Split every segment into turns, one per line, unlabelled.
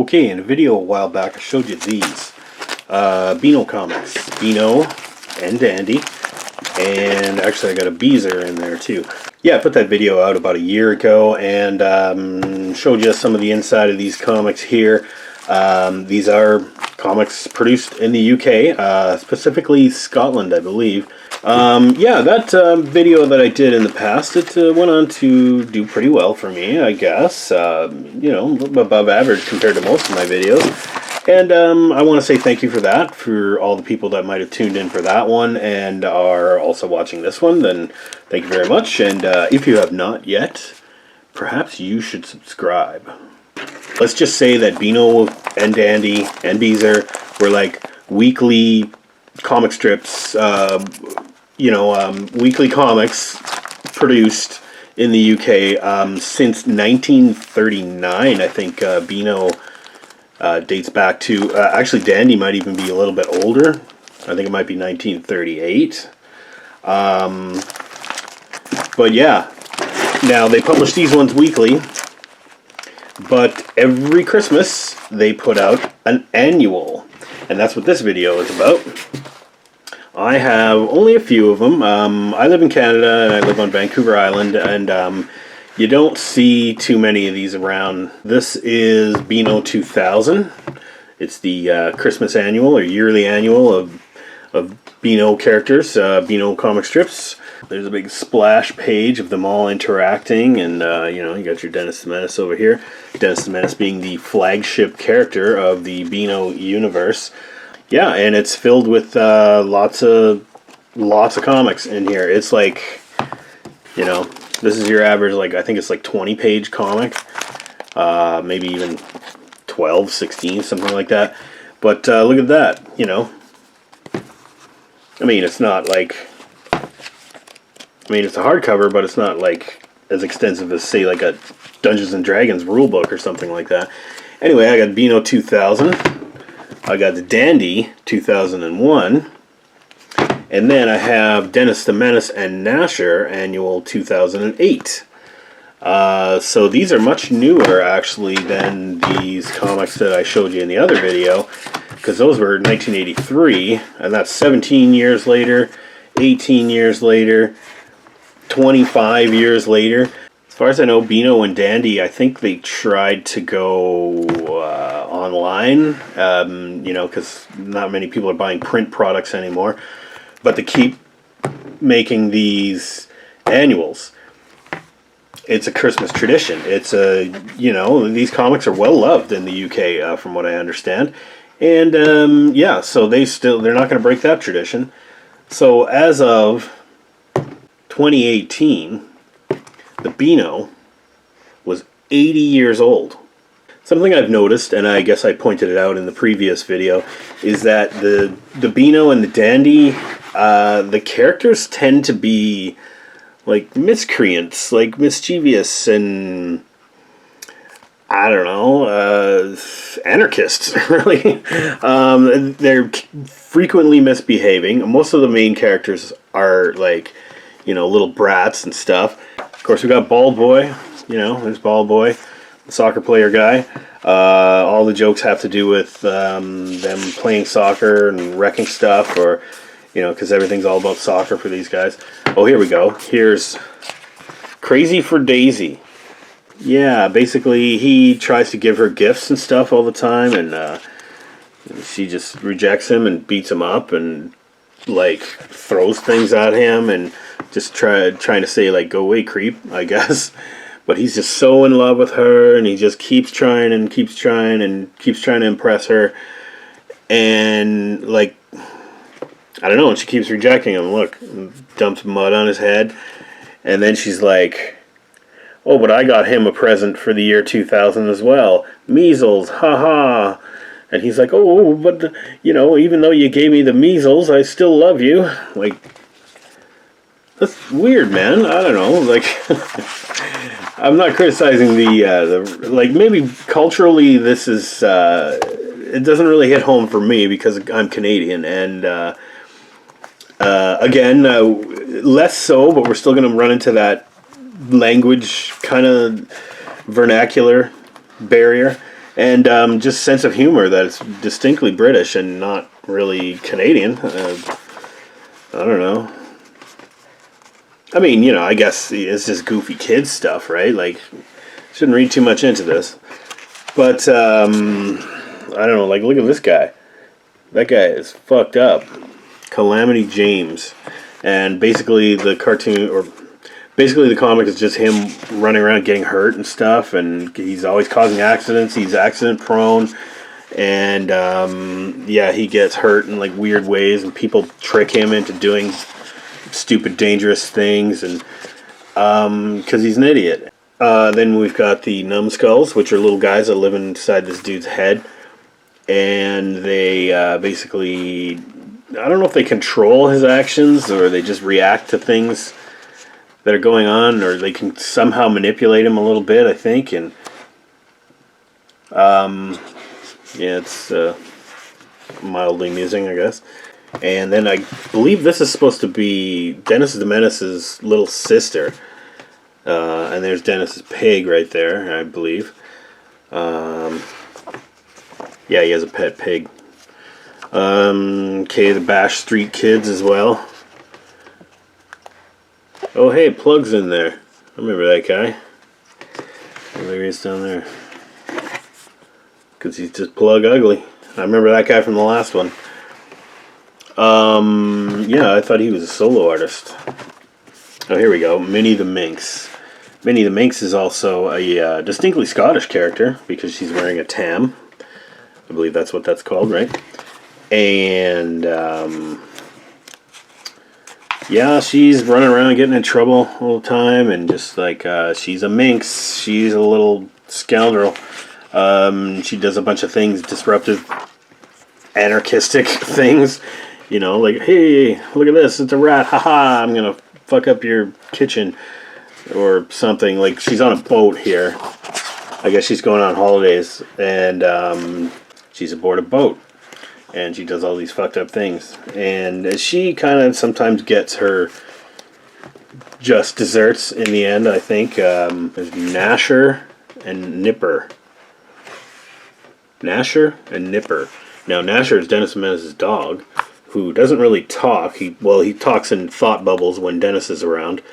Okay, in a video a while back I showed you these Beano comics, Beano and Dandy, and actually I got a Beezer in there too. Yeah, I put that video out about a year ago and showed you some of the inside of these comics here. These are comics produced in the UK, specifically Scotland, I believe. Yeah, that video that I did in the past, it went on to do pretty well for me, I guess. You know, above average compared to most of my videos. And I want to say thank you for that, for all the people that might have tuned in for that one and are also watching this one. Then thank you very much. And if you have not yet, perhaps you should subscribe. Let's just say that Beano and Dandy and Beezer were like weekly comic strips, weekly comics produced in the UK since 1939. I think Beano dates back to, actually Dandy might even be a little bit older. I think it might be 1938. But yeah, now they publish these ones weekly. But every Christmas, they put out an annual. And that's what this video is about. I have only a few of them. I live in Canada, and I live on Vancouver Island, and you don't see too many of these around. This is Beano 2000. It's the Christmas annual, or yearly annual of Beano characters, Beano comic strips. There's a big splash page of them all interacting, and you got your Menace over here. Menace being the flagship character of the Beano universe. Yeah, and it's filled with lots of comics in here. It's like, this is your average, like, I think it's like 20-page comic, maybe even 12, 16, something like that. But look at that, I mean, it's not like, it's a hardcover, but it's not like as extensive as, say, like a Dungeons and Dragons rulebook or something like that. Anyway, I got Beano 2000. I got the Dandy 2001. And then I have Dennis the Menace and Nasher Annual 2008. So these are much newer, actually, than these comics that I showed you in the other video, because those were 1983, and that's 17 years later, 18 years later, 25 years later. As far as I know, Beano and Dandy, I think they tried to go online, because not many people are buying print products anymore, but to keep making these annuals. It's a Christmas tradition. It's these comics are well loved in the UK, from what I understand. And yeah, so they're not going to break that tradition. So as of 2018, the Beano was 80 years old. Something I've noticed, and I guess I pointed it out in the previous video, is that the Beano and the Dandy, the characters tend to be like miscreants, like mischievous, and I don't know, anarchists, really. They're frequently misbehaving. Most of the main characters are like, little brats and stuff. Of course, we got Bald Boy, there's Bald Boy, the soccer player guy. All the jokes have to do with them playing soccer and wrecking stuff, or, because everything's all about soccer for these guys. Oh, here we go. Here's Crazy for Daisy. Yeah, basically he tries to give her gifts and stuff all the time, and she just rejects him and beats him up and, like, throws things at him and just trying to say, like, go away, creep, I guess. But he's just so in love with her, and he just keeps trying and keeps trying and keeps trying to impress her. And, like, I don't know, and she keeps rejecting him. Look, dumps mud on his head. And then she's like, oh, but I got him a present for the year 2000 as well. Measles, haha. And he's like, oh, but, even though you gave me the measles, I still love you. Like, that's weird, man. I don't know. Like, I'm not criticizing the like, maybe culturally this is, it doesn't really hit home for me because I'm Canadian. And, again, less so, but we're still going to run into that language kind of vernacular barrier. and just sense of humor that is distinctly British and not really Canadian. I don't know. I mean, you know, I guess it's just goofy kids stuff, right? Like, shouldn't read too much into this. But, I don't know, like, look at this guy. That guy is fucked up. Calamity James. And basically the cartoon, or basically the comic is just him running around getting hurt and stuff, and he's always causing accidents. He's accident prone. And, yeah, he gets hurt in, like, weird ways, and people trick him into doing stupid, dangerous things, and because he's an idiot. Then we've got the numbskulls, which are little guys that live inside this dude's head, and they basically, I don't know if they control his actions or they just react to things that are going on, or they can somehow manipulate him a little bit, I think. And yeah, it's mildly amusing, I guess. And then I believe this is supposed to be Dennis the Menace's little sister. And there's Dennis's pig right there, I believe. Yeah, he has a pet pig. Okay, the Bash Street Kids as well. Oh, hey, Plug's in there. I remember that guy. Oh, there he is down there. Because he's just Plug ugly. I remember that guy from the last one. Yeah, I thought he was a solo artist. Oh, here we go. Minnie the Minx. Minnie the Minx is also a distinctly Scottish character because she's wearing a tam. I believe that's what that's called, right? And, yeah, she's running around getting in trouble all the time, and just like, she's a minx. She's a little scoundrel. She does a bunch of things, disruptive, anarchistic things. You know, like, hey, look at this, it's a rat, haha, I'm gonna fuck up your kitchen, or something. Like, she's on a boat here. I guess she's going on holidays, and she's aboard a boat, and she does all these fucked up things. And she kind of sometimes gets her just desserts in the end, I think. There's Gnasher and Nipper. Gnasher and Nipper. Now, Gnasher is Dennis the Menace's dog, who doesn't really talk. He talks in thought bubbles when Dennis is around.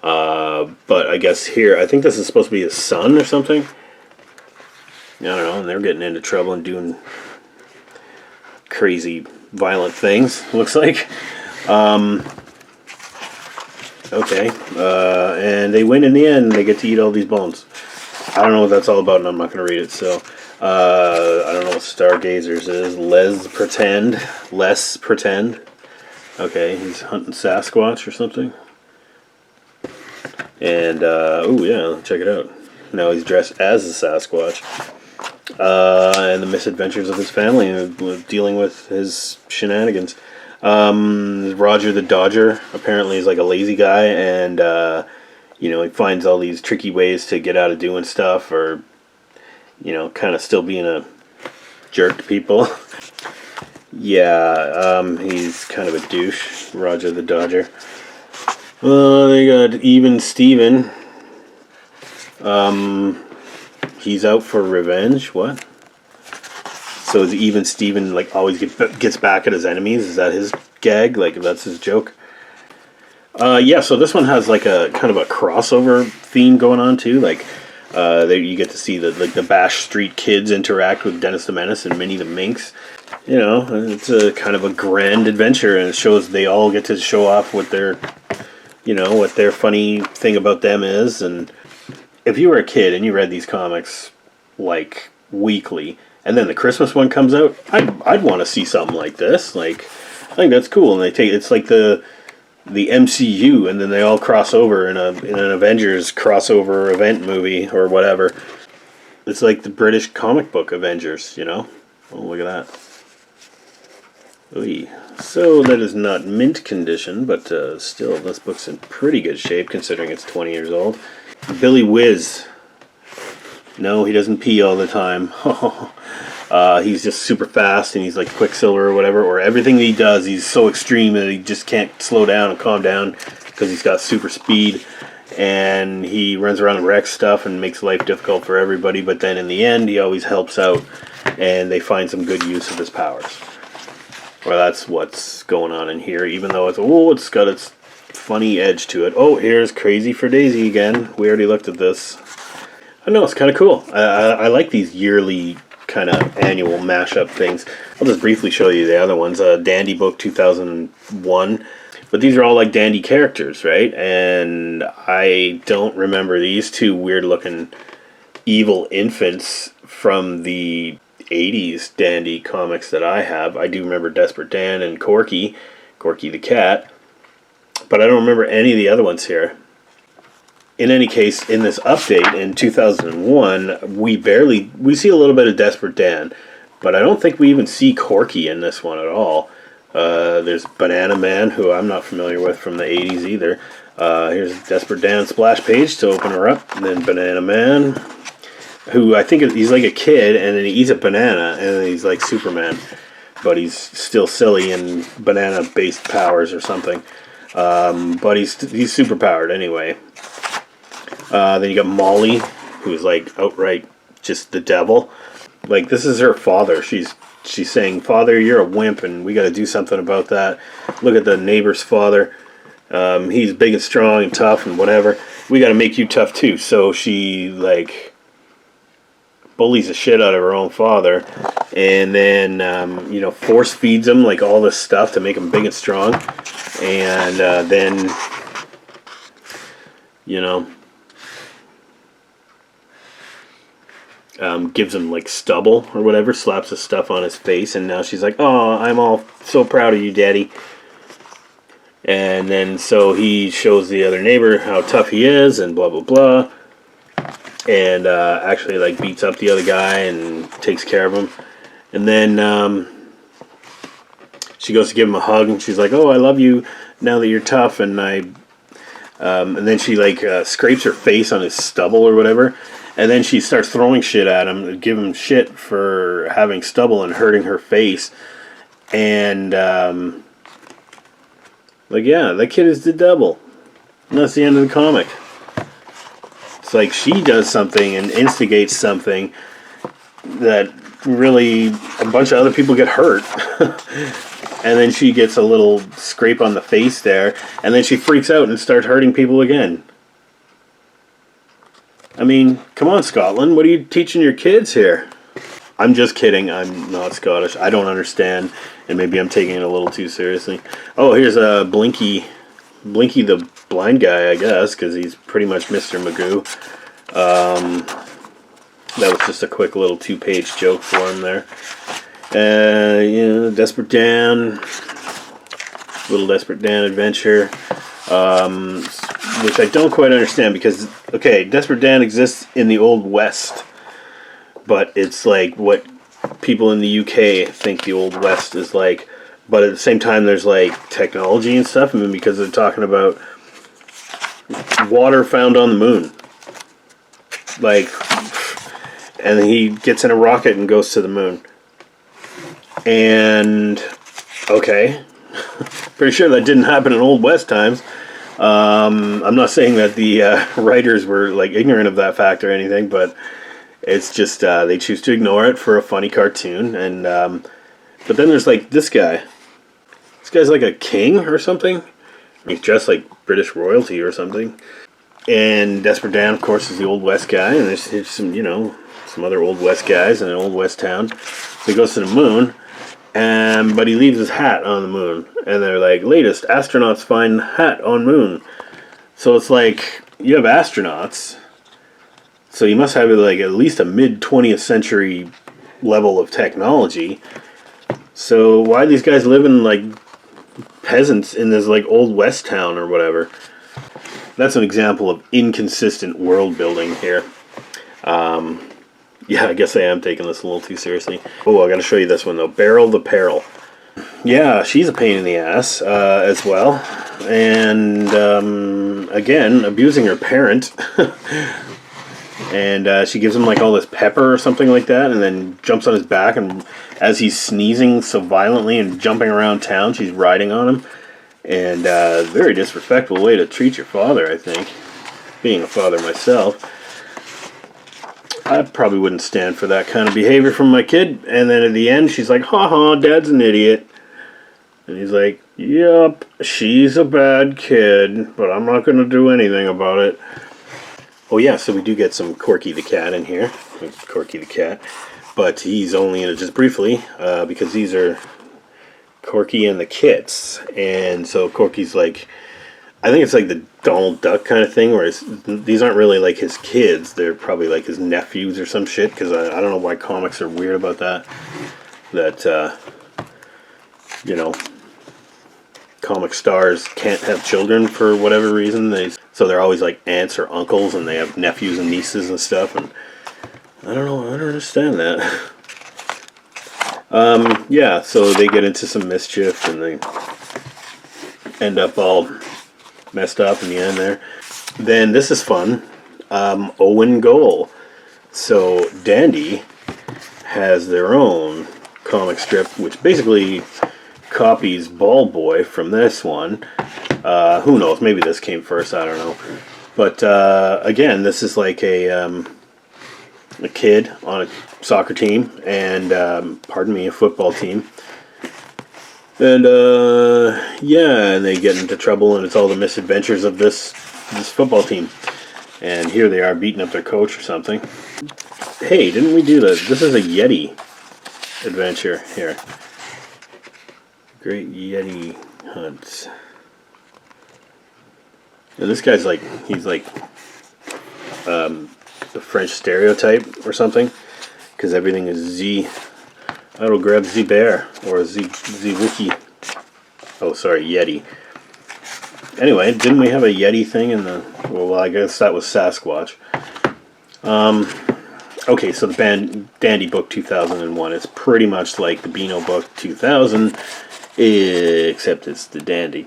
But I guess here, I think this is supposed to be his son or something. I don't know, and they're getting into trouble and doing crazy, violent things, looks like. Okay, and they win in the end. They get to eat all these bones. I don't know what that's all about, and I'm not going to read it, so... I don't know what Stargazers is. Less Pretend. Okay, he's hunting Sasquatch or something. And, oh yeah, check it out. Now he's dressed as a Sasquatch. And the misadventures of his family, dealing with his shenanigans. Roger the Dodger apparently is like a lazy guy, and, you know, he finds all these tricky ways to get out of doing stuff, or... you know, kind of still being a jerk to people. Yeah, he's kind of a douche, Roger the Dodger. They got Even Steven. He's out for revenge. What? So is Even Steven, like, always gets back at his enemies? Is that his gag? Like, that's his joke? Yeah, so this one has, like, a kind of a crossover theme going on, too. Like, there you get to see the Bash Street Kids interact with Dennis the Menace and Minnie the Minx. You know, it's a kind of a grand adventure, and it shows they all get to show off what their, you know, what their funny thing about them is. And if you were a kid and you read these comics like weekly, and then the Christmas one comes out, I'd want to see something like this. Like, I think that's cool. And it's like the MCU, and then they all cross over in an Avengers crossover event movie or whatever. It's like the British comic book Avengers, you know? Oh, look at that. Oy. So that is not mint condition, but still, this book's in pretty good shape considering it's 20 years old. Billy Whiz. No, he doesn't pee all the time. He's just super fast, and he's like Quicksilver or whatever, or everything that he does, he's so extreme that he just can't slow down and calm down because he's got super speed. and he runs around and wrecks stuff and makes life difficult for everybody, but then in the end he always helps out and they find some good use of his powers. Well, that's what's going on in here, even though it's got its funny edge to it. Oh, here's Crazy for Daisy again. We already looked at this. I know, it's kind of cool. I like these yearly kind of annual mashup things. I'll just briefly show you the other ones. Dandy Book 2001. But these are all like Dandy characters, right? And I don't remember these two weird-looking evil infants from the 80s Dandy comics that I have. I do remember Desperate Dan and Corky the cat. But I don't remember any of the other ones here. In any case, in this update in 2001, we see a little bit of Desperate Dan. But I don't think we even see Corky in this one at all. There's Banana Man, who I'm not familiar with from the 80s either. Here's Desperate Dan's splash page to open her up. And then Banana Man, who I think he's like a kid, and then he eats a banana, and then he's like Superman. But he's still silly and banana-based powers or something. But he's super powered anyway. Then you got Molly, who's like outright just the devil. Like, this is her father. She's saying, "Father, you're a wimp, and we got to do something about that. Look at the neighbor's father. He's big and strong and tough and whatever. We got to make you tough too." So she like bullies the shit out of her own father, and then force feeds him like all this stuff to make him big and strong, and then gives him like stubble or whatever, slaps the stuff on his face, and now she's like, "Oh, I'm all so proud of you, Daddy." And then so he shows the other neighbor how tough he is and blah blah blah, and actually like beats up the other guy and takes care of him. And then she goes to give him a hug, and she's like, "Oh, I love you now that you're tough." And and then she like scrapes her face on his stubble or whatever. And then she starts throwing shit at him to give him shit for having stubble and hurting her face. And, yeah, that kid is the devil. And that's the end of the comic. It's like she does something and instigates something that really a bunch of other people get hurt. And then she gets a little scrape on the face there. And then she freaks out and starts hurting people again. I mean, come on, Scotland. What are you teaching your kids here? I'm just kidding. I'm not Scottish. I don't understand. And maybe I'm taking it a little too seriously. Oh, here's Blinky the blind guy, I guess, because he's pretty much Mr. Magoo. That was just a quick little 2-page joke for him there. Desperate Dan. Little Desperate Dan adventure. Which I don't quite understand because, okay, Desperate Dan exists in the Old West, but it's like what people in the UK think the Old West is like, but at the same time there's like technology and stuff, I mean, because they're talking about water found on the moon. Like, and he gets in a rocket and goes to the moon. And, okay, pretty sure that didn't happen in Old West times. I'm not saying that the writers were like ignorant of that fact or anything, but it's just they choose to ignore it for a funny cartoon. And but then there's like this guy. This guy's like a king or something. He's dressed like British royalty or something. And Desperate Dan, of course, is the Old West guy, and there's some some other Old West guys in an Old West town. So he goes to the moon. But he leaves his hat on the moon. And they're like, latest, astronauts find hat on moon. So it's like, you have astronauts. So you must have like at least a mid-20th century level of technology. So why are these guys living like peasants in this like Old West town or whatever? That's an example of inconsistent world building here. Yeah, I guess I am taking this a little too seriously. Oh, I gotta show you this one though. Beryl the Peril. Yeah, she's a pain in the ass as well. And again, abusing her parent. And she gives him like all this pepper or something like that, and then jumps on his back, and as he's sneezing so violently and jumping around town, she's riding on him. And very disrespectful way to treat your father, I think. being a father myself, I probably wouldn't stand for that kind of behavior from my kid. And then at the end, she's like, "Ha ha, Dad's an idiot." And he's like, "Yup, she's a bad kid, but I'm not going to do anything about it." Oh yeah, so we do get some Corky the cat in here. Corky the cat. But he's only in it just briefly, because these are Corky and the kits. And so Corky's like, I think it's like the Donald Duck kind of thing, where these aren't really like his kids. They're probably like his nephews or some shit, because I don't know why comics are weird about that. That, you know, comic stars can't have children for whatever reason. So they're always like aunts or uncles, and they have nephews and nieces and stuff. And I don't know, I don't understand that. Yeah, so they get into some mischief, and they end up all messed up in the end there. Then this is fun. Owen Goal. So Dandy has their own comic strip, which basically copies Ball Boy from this one. Who knows? Maybe this came first. I don't know. But again, this is like a kid on a soccer team, and pardon me, a football team. And yeah, and they get into trouble, and it's all the misadventures of this football team. And here they are beating up their coach or something. Hey, didn't we do this? This is a Yeti adventure here. Great Yeti hunts. And this guy's like, he's like the French stereotype or something, because everything is Z. I'll grab Z Bear or Z Wookie. Oh, sorry, Yeti. Anyway, didn't we have a Yeti thing in the? Well, I guess that was Sasquatch. Okay, so the Dandy book 2001 is pretty much like the Beano book 2000, except it's the Dandy.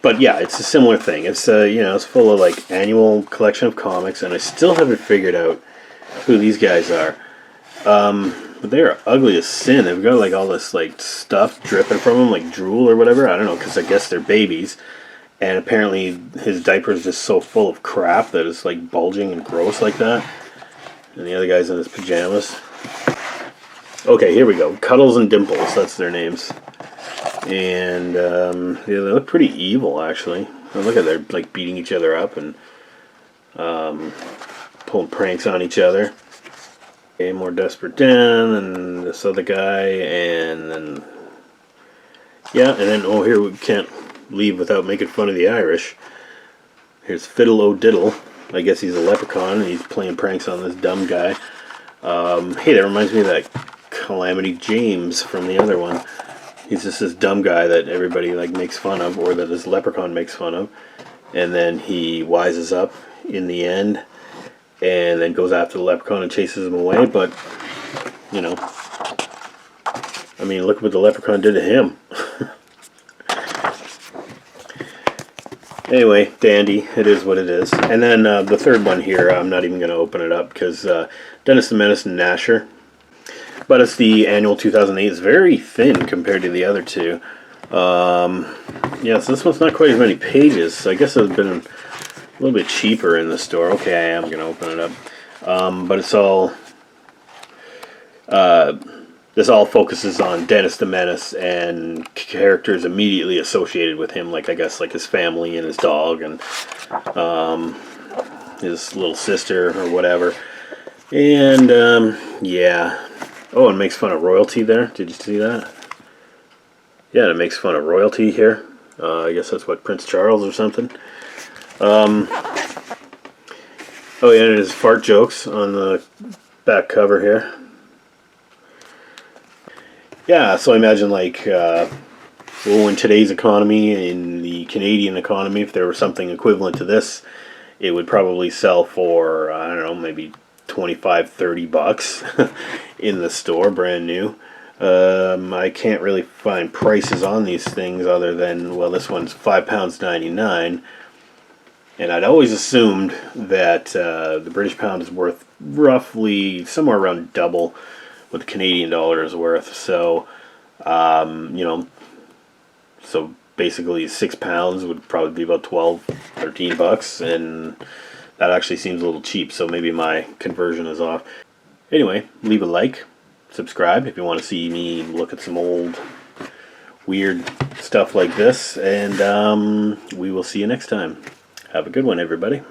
But yeah, it's a similar thing. It's you know, it's full of like annual collection of comics, and I still haven't figured out who these guys are. But they are ugly as sin. They've got like all this like stuff dripping from them, like drool or whatever. I don't know, because I guess they're babies. And apparently his diaper is just so full of crap that it's like bulging and gross like that. And the other guy's in his pajamas. Okay, here we go. Cuddles and Dimples, that's their names. And yeah, they look pretty evil, actually. Oh, look at they're like beating each other up and pulling pranks on each other. Okay, more Desperate Dan and this other guy, and then yeah, and then oh, here we can't leave without making fun of the Irish. Here's Fiddle O'Diddle. I guess he's a leprechaun and he's playing pranks on this dumb guy. Hey, that reminds me of that Calamity James from the other one. He's just this dumb guy that everybody like makes fun of, or that this leprechaun makes fun of, and then he wises up in the end, and then goes after the leprechaun and chases him away. But you know, I mean, look what the leprechaun did to him. Anyway, Dandy, it is what it is. And then the third one here, I'm not even going to open it up because Dennis the Menace and Gnasher. But it's the annual 2008. It's very thin compared to the other two. Yeah, so this one's not quite as many pages. So I guess it would have been a little bit cheaper in the store. Okay, I am going to open it up. But it's all... this all focuses on Dennis the Menace and characters immediately associated with him, like I guess like his family and his dog and his little sister or whatever. And yeah. Oh, it makes fun of royalty there. Did you see that? Yeah, it makes fun of royalty here. I guess that's what, Prince Charles or something. Oh yeah, and his fart jokes on the back cover here. Yeah, so I imagine like, well, in today's economy, in the Canadian economy, if there was something equivalent to this, it would probably sell for, I don't know, maybe 25, 30 bucks in the store, brand new. I can't really find prices on these things other than, well, this one's £5.99. And I'd always assumed that the British pound is worth roughly somewhere around double what the Canadian dollar is worth. So, you know, so basically £6 would probably be about 12, 13 bucks. And That actually seems a little cheap, so maybe my conversion is off. Anyway, leave a like, subscribe if you want to see me look at some old weird stuff like this, and we will see you next time. Have a good one, everybody.